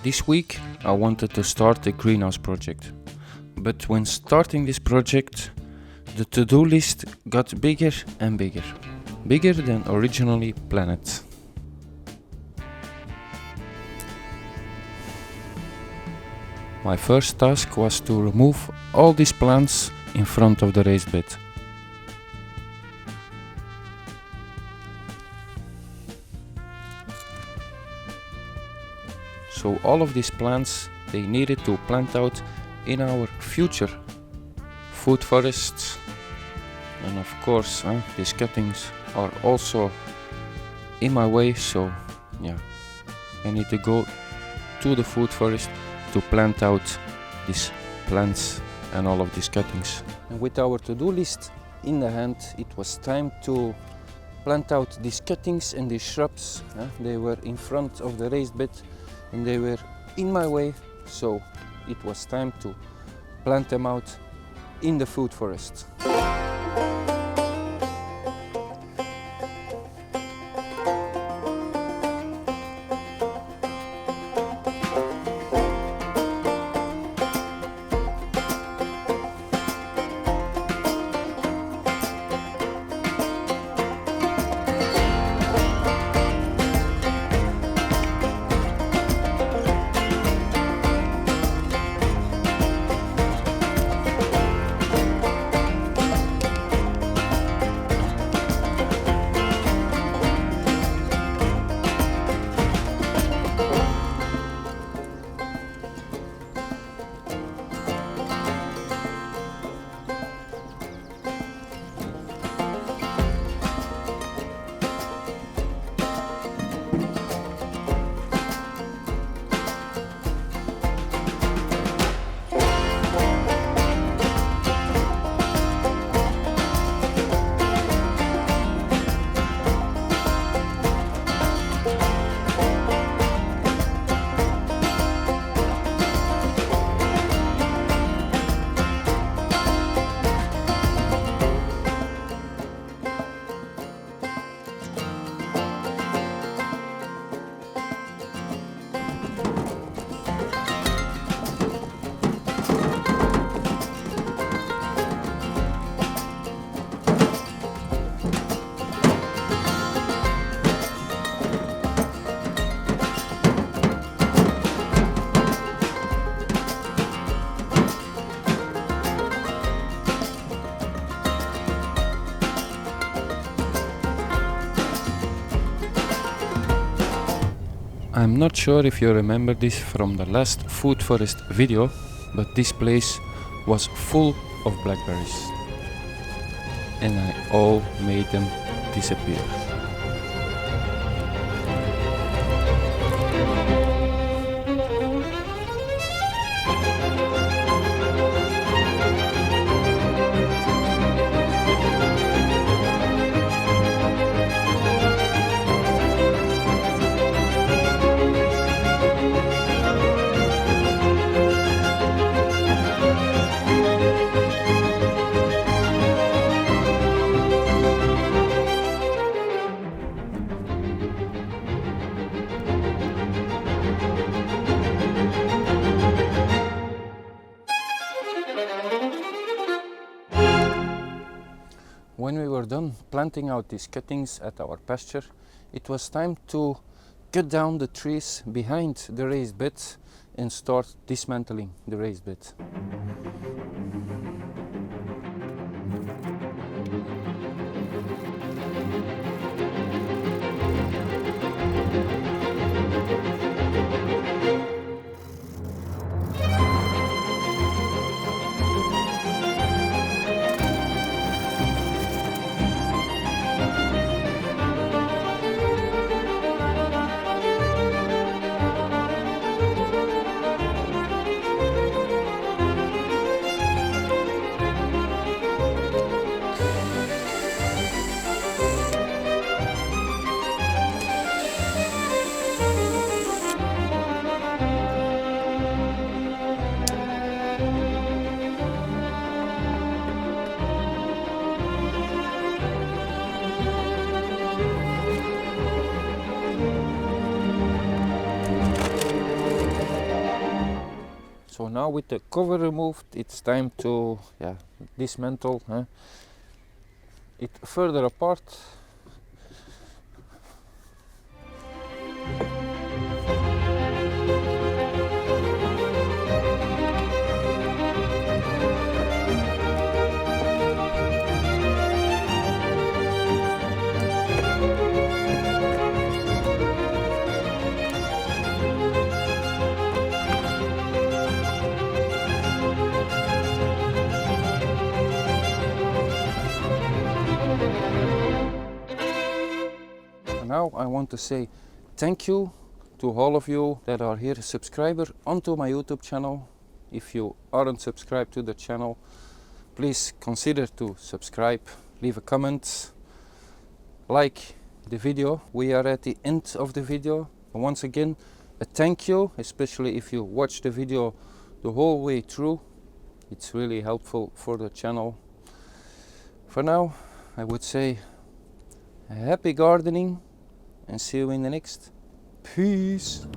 This week I wanted to start a greenhouse project, but when starting this project, the to-do list got bigger and bigger than originally planned. My first task was to remove all these plants in front of the raised bed. So all of these plants, they needed to plant out in our future food forests. And of course, these cuttings are also in my way, so yeah, I need to go to the food forest to plant out these plants and all of these cuttings. And with our to-do list in the hand, it was time to plant out these cuttings and these shrubs. They were in front of the raised bed and they were in my way, so it was time to plant them out in the food forest. I'm not sure if you remember this from the last food forest video, but this place was full of blackberries. And I all made them disappear. When we were done planting out these cuttings at our pasture, it was time to cut down the trees behind the raised bed and start dismantling the raised bed. now with the cover removed, it's time to dismantle it further apart. Now I want to say thank you to all of you that are here subscriber onto my YouTube channel. If you aren't subscribed to the channel, please consider to subscribe, leave a comment, like the video. We are at the end of the video. And once again, a thank you, especially if you watch the video the whole way through. It's really helpful for the channel. For now, I would say happy gardening and see you in the next. Peace.